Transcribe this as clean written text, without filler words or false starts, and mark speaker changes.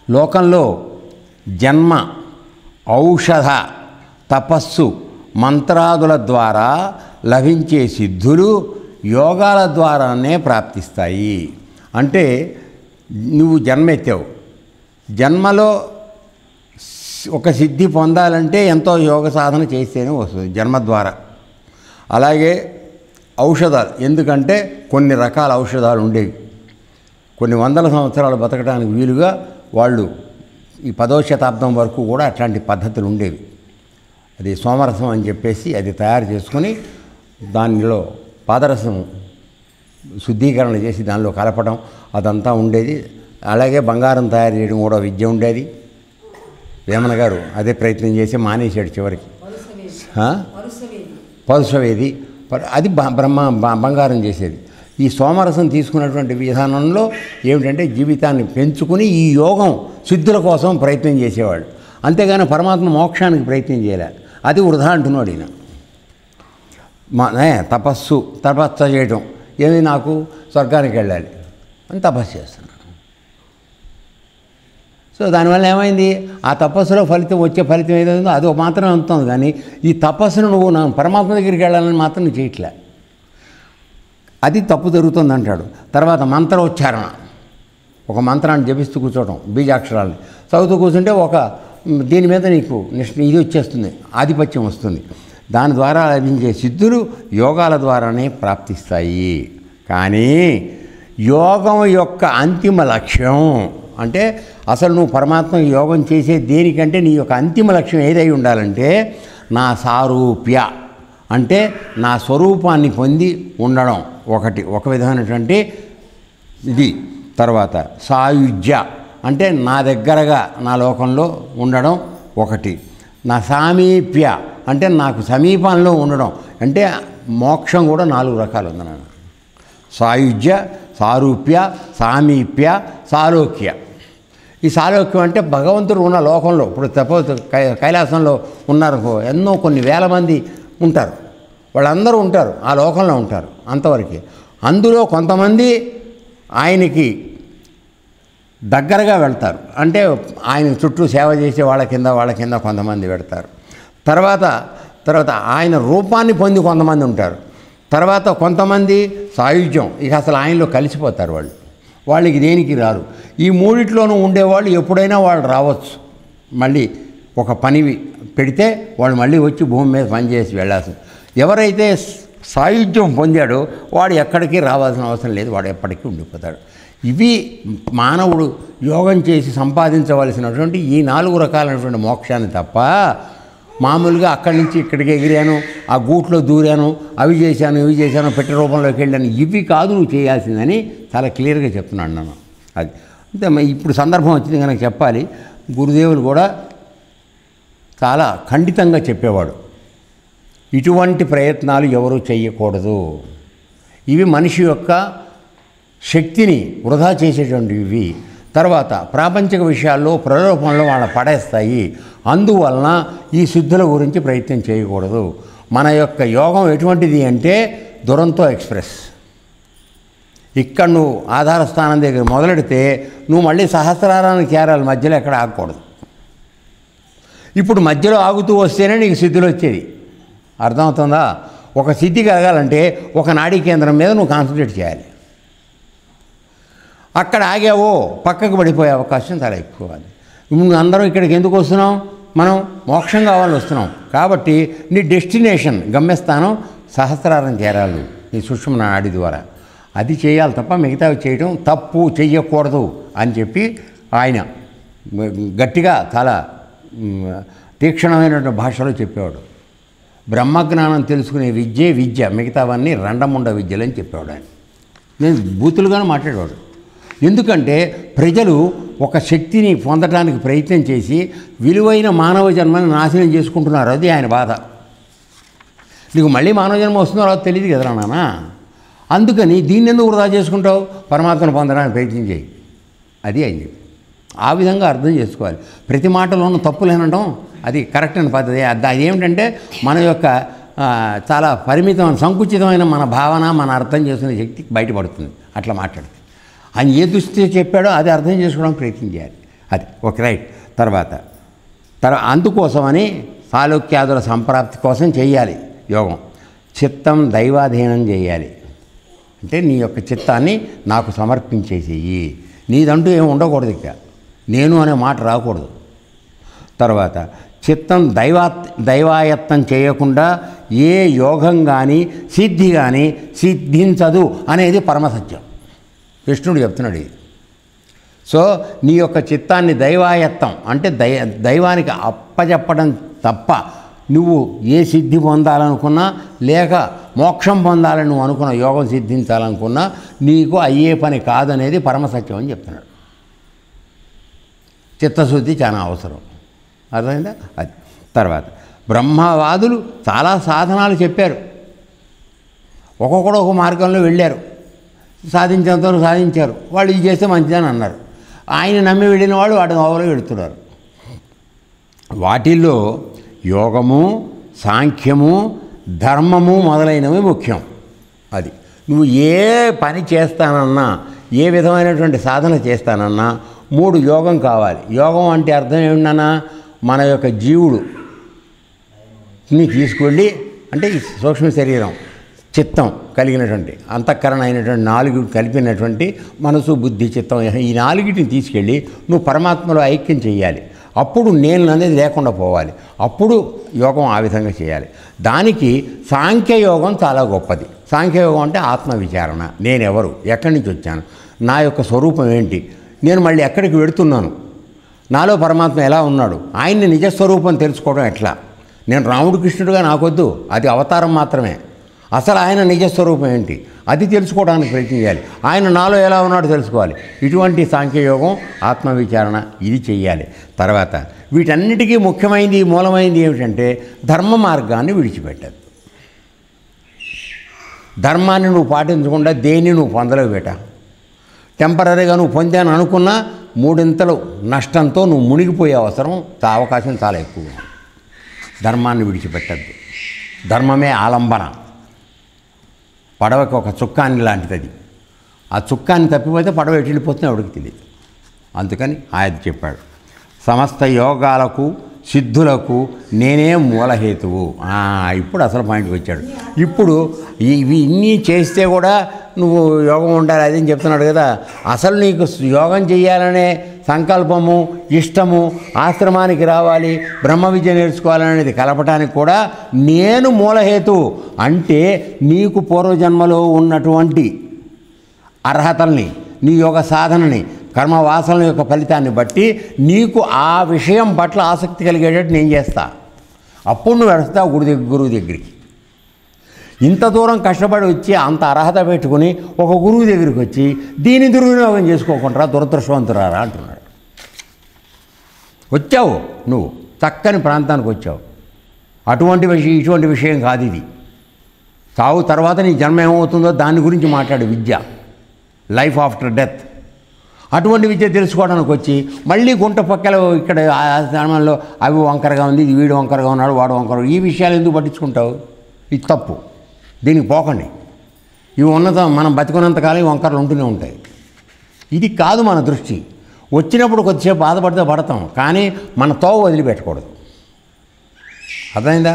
Speaker 1: లోకంలో జన్మ, ఔషధ, తపస్సు, మంత్రాదుల ద్వారా లభించే సిద్ధులు యోగాల ద్వారానే ప్రాప్తిస్తాయి. అంటే నువ్వు జన్మెత్తావు, జన్మలో ఒక సిద్ధి పొందాలంటే ఎంతో యోగ సాధన చేస్తేనే వస్తుంది జన్మ ద్వారా. అలాగే ఔషధాలు, ఎందుకంటే కొన్ని రకాల ఔషధాలు ఉండేవి, కొన్ని వందల సంవత్సరాలు బతకడానికి వీలుగా వాళ్ళు ఈ 10వ శతాబ్దం వరకు కూడా అట్లాంటి పద్ధతులు ఉండేవి. అది సోమరసం అని చెప్పేసి అది తయారు చేసుకొని దానిలో పాదరసం శుద్ధీకరణ చేసి దానిలో కలపడం అదంతా ఉండేది. అలాగే బంగారం తయారు చేయడం కూడా విద్య ఉండేది. వేమన గారు అదే ప్రయత్నం చేసి మానేశాడు చివరికి. పరుసవేది అది బంగారం చేసేది. ఈ సోమరసం తీసుకున్నటువంటి విధానంలో ఏమిటంటే జీవితాన్ని పెంచుకుని ఈ యోగం సిద్ధుల కోసం ప్రయత్నం చేసేవాడు, అంతేగాని పరమాత్మ మోక్షానికి ప్రయత్నం చేయలే. అది వృధా అంటున్నాడు ఈయన. తపస్సు చేయడం ఏమి, నాకు స్వర్గానికి వెళ్ళాలి అని తపస్సు చేస్తున్నాను. సో దానివల్ల ఏమైంది, ఆ తపస్సులో వచ్చే ఫలితం ఏదైందో అది మాత్రం అందుతుంది. కానీ ఈ తపస్సును నువ్వు నా పరమాత్మ దగ్గరికి వెళ్ళాలని మాత్రం నువ్వు చేయట్లే, అది తప్పు జరుగుతుంది అంటాడు. తర్వాత మంత్రోచ్చారణ, ఒక మంత్రాన్ని జపిస్తూ కూర్చోవడం, బీజాక్షరాలని చదువుతూ కూర్చుంటే ఒక దీని మీద నీకు ఇది వచ్చేస్తుంది, ఆధిపత్యం వస్తుంది. దాని ద్వారా లభించే సిద్ధులు యోగాల ద్వారానే ప్రాప్తిస్తాయి. కానీ యోగం యొక్క అంతిమ లక్ష్యం అంటే అసలు నువ్వు పరమాత్మ యోగం చేసే దేనికంటే నీ యొక్క అంతిమ లక్ష్యం ఏదై ఉండాలంటే నా సారూప్య అంటే నా స్వరూపాన్ని పొంది ఉండడం ఒక విధమైనటువంటి ఇది. తర్వాత సాయుజ్య అంటే నా దగ్గరగా నా లోకంలో ఉండడం ఒకటి. నా సామీప్య అంటే నాకు సమీపంలో ఉండడం, అంటే మోక్షం కూడా 4 రకాలు ఉందన్న. సాయుజ్య, సారూప్య, సామీప్య, సాలోక్య. ఈ సాలోక్యం అంటే భగవంతుడు ఉన్న లోకంలో, ఇప్పుడు కైలాసంలో ఉన్నారు ఎన్నో కొన్ని వేల మంది ఉంటారు, వాళ్ళందరూ ఉంటారు ఆ లోకంలో ఉంటారు అంతవరకే. అందులో కొంతమంది ఆయనకి దగ్గరగా వెళ్తారు, అంటే ఆయన చుట్టూ సేవ చేసే వాళ్ళ కింద కొంతమంది పెడతారు. తర్వాత ఆయన రూపాన్ని పొంది కొంతమంది ఉంటారు. తర్వాత కొంతమంది సాయుధ్యం, ఇక అసలు ఆయనలో కలిసిపోతారు వాళ్ళకి దేనికి రారు. ఈ మూడిట్లోనూ ఉండేవాళ్ళు ఎప్పుడైనా వాళ్ళు రావచ్చు, మళ్ళీ ఒక పని పెడితే వాళ్ళు మళ్ళీ వచ్చి భూమి మీద పనిచేసి వెళ్ళాల్సింది. ఎవరైతే సాయుధ్యం పొందాడో వాడు ఎక్కడికి రావాల్సిన అవసరం లేదు, వాడు ఎప్పటికీ ఉండిపోతాడు. ఇవి మానవుడు యోగం చేసి సంపాదించవలసినటువంటి ఈ 4 రకాలైనటువంటి మోక్షాన్ని తప్ప మామూలుగా అక్కడి నుంచి ఇక్కడికి ఎగిరాను, ఆ గూట్లో దూరాను, అవి చేశాను ఇవి చేశాను, పెట్టె రూపంలోకి వెళ్ళాను, ఇవి కాదు నువ్వు చేయాల్సిందని చాలా క్లియర్గా చెప్తున్నాను నన్ను. అది అంతే. ఇప్పుడు సందర్భం వచ్చింది కనుక చెప్పాలి. గురుదేవులు కూడా చాలా ఖండితంగా చెప్పేవాడు, ఇటువంటి ప్రయత్నాలు ఎవరూ చేయకూడదు, ఇవి మనిషి యొక్క శక్తిని వృధా చేసేటువంటివి, తర్వాత ప్రాపంచిక విషయాల్లో ప్రలోభంలో వాళ్ళ పడేస్తాయి. అందువలన ఈ సిద్ధుల గురించి ప్రయత్నం చేయకూడదు. మన యొక్క యోగం ఎటువంటిది అంటే దురంతో ఎక్స్ప్రెస్. ఇక్కడ నువ్వు ఆధార స్థానం దగ్గర మొదలెడితే నువ్వు మళ్ళీ సహస్రారానికి చేరాలి, మధ్యలో ఎక్కడ ఆగకూడదు. ఇప్పుడు మధ్యలో ఆగుతూ వస్తేనే నీకు సిద్ధులు వచ్చేది, అర్థమవుతుందా? ఒక సిద్ధి కలగాలంటే ఒక నాడీ కేంద్రం మీద నువ్వు కాన్సన్ట్రేట్ చేయాలి. అక్కడ ఆగావో పక్కకు పడిపోయే అవకాశం చాలా ఎక్కువ. అందరం ఇక్కడికి ఎందుకు వస్తున్నాం? మనం మోక్షం కావాలని వస్తున్నాం. కాబట్టి నీ డెస్టినేషన్, గమ్యస్థానం సహస్రారం చేరాలి నీ సుషుమ్న నాడి ద్వారా. అది చేయాలి తప్ప మిగతావి చేయడం తప్పు, చెయ్యకూడదు అని చెప్పి ఆయన గట్టిగా చాలా తీక్షణమైనటువంటి భాషలో చెప్పేవాడు. బ్రహ్మజ్ఞానం తెలుసుకునే విద్య, మిగతావన్నీ రండముండ విద్యలు అని చెప్పేవాడు ఆయన. నేను బూతులుగానే మాట్లాడేవాడు. ఎందుకంటే ప్రజలు ఒక శక్తిని పొందడానికి ప్రయత్నం చేసి విలువైన మానవ జన్మని నాశనం చేసుకుంటున్నారు, అది ఆయన బాధ. నీకు మళ్ళీ మానవ జన్మ వస్తుందో రాదో తెలియదు కదరా నాన్న, అందుకని దీన్ని ఎందుకు వృధా చేసుకుంటావు? పరమాత్మను పొందడానికి ప్రయత్నం చేయి, అది అని చెప్పి ఆ విధంగా అర్థం చేసుకోవాలి. ప్రతి మాటలోనూ తప్పులేనడం అది కరెక్ట్ అని పద్ధతి. అదేమిటంటే మన యొక్క చాలా పరిమితమైన సంకుచితమైన మన భావన, మన అర్థం చేసుకునే శక్తి బయటపడుతుంది అట్లా మాట్లాడితే. ఆయన ఏ దృష్టి చెప్పాడో అది అర్థం చేసుకోవడానికి ప్రయత్నం చేయాలి. అది ఓకే రైట్. అందుకోసమని సాలోక్యాదుల సంప్రాప్తి కోసం చేయాలి యోగం. చిత్తం దైవాధీనం చేయాలి. అంటే నీ యొక్క చిత్తాన్ని నాకు సమర్పించేసేయి. నీదంటూ ఏమి ఉండకూడదు, ఇక నేను అనే మాట రాకూడదు. తర్వాత చిత్తం దైవాయత్తం చేయకుండా ఏ యోగం కానీ సిద్ధి కానీ సిద్ధించదు అనేది పరమసత్యం. కృష్ణుడు చెప్తున్నాడు ఇది. సో నీ యొక్క చిత్తాన్ని దైవాయత్తం అంటే దైవానికి అప్పచెప్పడం తప్ప నువ్వు ఏ సిద్ధి పొందాలనుకున్నా లేక మోక్షం పొందాలని నువ్వు అనుకున్న యోగం సిద్ధించాలనుకున్నా నీకు అయ్యే పని కాదనేది పరమసత్యం అని చెప్తున్నాడు. చిత్తశుద్ధి చాలా అవసరం. అర్థమైందా? అది. తర్వాత బ్రహ్మవాదులు చాలా సాధనాలు చెప్పారు. ఒక్కొక్కడు ఒక మార్గంలో వెళ్ళారు, సాధించేంతవరకు సాధించారు. వాళ్ళు ఇది చేస్తే మంచిదని అన్నారు. ఆయన నమ్మి వెళ్ళిన వాళ్ళు వాటి ఓవలో వెళుతున్నారు. వాటిల్లో యోగము, సాంఖ్యము, ధర్మము మొదలైనవి ముఖ్యం. అది నువ్వు ఏ పని చేస్తానన్నా, ఏ విధమైనటువంటి సాధన చేస్తానన్నా 3 యోగం కావాలి. యోగం అంటే అర్థం ఏమిటన్నా, మన యొక్క జీవుడుని తీసుకెళ్ళి, అంటే ఈ సూక్ష్మ శరీరం, చిత్తం కలిగినటువంటి అంతఃకరణ అయినటువంటి 4 కలిపినటువంటి మనసు, బుద్ధి, చిత్తం, ఈ 4టిని తీసుకెళ్ళి నువ్వు పరమాత్మలో ఐక్యం చేయాలి. అప్పుడు నేను అనేది లేకుండా పోవాలి. అప్పుడు యోగం ఆ విధంగా చేయాలి. దానికి సాంఖ్యయోగం చాలా గొప్పది. సాంఖ్యయోగం అంటే ఆత్మవిచారణ. నేనెవరు, ఎక్కడి నుంచి వచ్చాను, నా యొక్క స్వరూపం ఏంటి, నేను మళ్ళీ ఎక్కడికి వెళుతున్నాను, నాలో పరమాత్మ ఎలా ఉన్నాడు, ఆయన్ని నిజస్వరూపం తెలుసుకోవడం ఎట్లా. నేను రాముడు కృష్ణుడుగా నాకొద్దు, అది అవతారం మాత్రమే. అసలు ఆయన నిజస్వరూపం ఏంటి అది తెలుసుకోవడానికి ప్రయత్నం చేయాలి. ఆయన నాలో ఎలా ఉన్నాడో తెలుసుకోవాలి. ఇటువంటి సాంఖ్యయోగం, ఆత్మవిచారణ ఇది చెయ్యాలి. తర్వాత వీటన్నిటికీ ముఖ్యమైనది, మూలమైనది ఏమిటంటే ధర్మ మార్గాన్ని విడిచిపెట్టదు. ధర్మాన్ని నువ్వు పాటించకుండా దేన్ని నువ్వు పొందలేవు బేట. టెంపరీగా నువ్వు పొందాను అనుకున్నా 3 నష్టంతో నువ్వు మునిగిపోయే అవకాశం చాలా ఎక్కువ. ధర్మాన్ని విడిచిపెట్టద్దు. ధర్మమే ఆలంబన. పడవకి ఒక చుక్కాని లాంటిది అది. ఆ చుక్కాన్ని తప్పిపోతే పడవ ఎటు వెళ్ళిపోతుందో ఎవరికి తెలియదు. అందుకని ఆయన చెప్పాడు, సమస్త యోగాలకు సిద్ధులకు నేనే మూలహేతువు. ఇప్పుడు అసలు పాయింట్కి వచ్చాడు. ఇప్పుడు ఇవి ఇన్ని చేస్తే కూడా నువ్వు యోగం ఉండాలి అది అని చెప్తున్నాడు కదా. అసలు నీకు యోగం చేయాలనే సంకల్పము, ఇష్టము, ఆశ్రమానికి రావాలి, బ్రహ్మ విద్య నేర్చుకోవాలనేది కలపటానికి కూడా నేను మూలహేతువు. అంటే నీకు పూర్వజన్మలో ఉన్నటువంటి అర్హతల్ని, నీ యోగ సాధనని, కర్మవాసనల యొక్క ఫలితాన్ని బట్టి నీకు ఆ విషయం పట్ల ఆసక్తి కలిగేటట్టు నేను చేస్తా. అప్పుడు నువ్వు వెళతావు గురువు దగ్గరికి. ఇంత దూరం కష్టపడి వచ్చి అంత అర్హత పెట్టుకుని ఒక గురువు దగ్గరికి వచ్చి దీని దుర్వినియోగం చేసుకోకుండా దురదృష్టవంతురారా అంటున్నాడు. వచ్చావు నువ్వు చక్కని ప్రాంతానికి వచ్చావు. ఇటువంటి విషయం కాదు ఇది. చావు తర్వాత నీ జన్మ ఏమవుతుందో దాని గురించి మాట్లాడే విద్య, లైఫ్ ఆఫ్టర్ డెత్. అటువంటి విద్య తెలుసుకోవడానికి వచ్చి మళ్ళీ గుంట పక్కల ఇక్కడ ఆ స్థానంలో అవి వంకరగా ఉంది, ఇది వీడు వంకరగా ఉన్నాడు, వాడు వంకరగా, ఈ విషయాలు ఎందుకు పట్టించుకుంటావు? ఇది తప్పు. దీనికి పోకండి. ఇవి మనం బతికున్నంతకాలం ఈ వంకరలు ఉంటూనే ఉంటాయి. ఇది కాదు మన దృష్టి. వచ్చినప్పుడు కొద్దిసేపు బాధపడితే పడతాం, కానీ మన తోవ వదిలిపెట్టకూడదు. అర్థమైందా?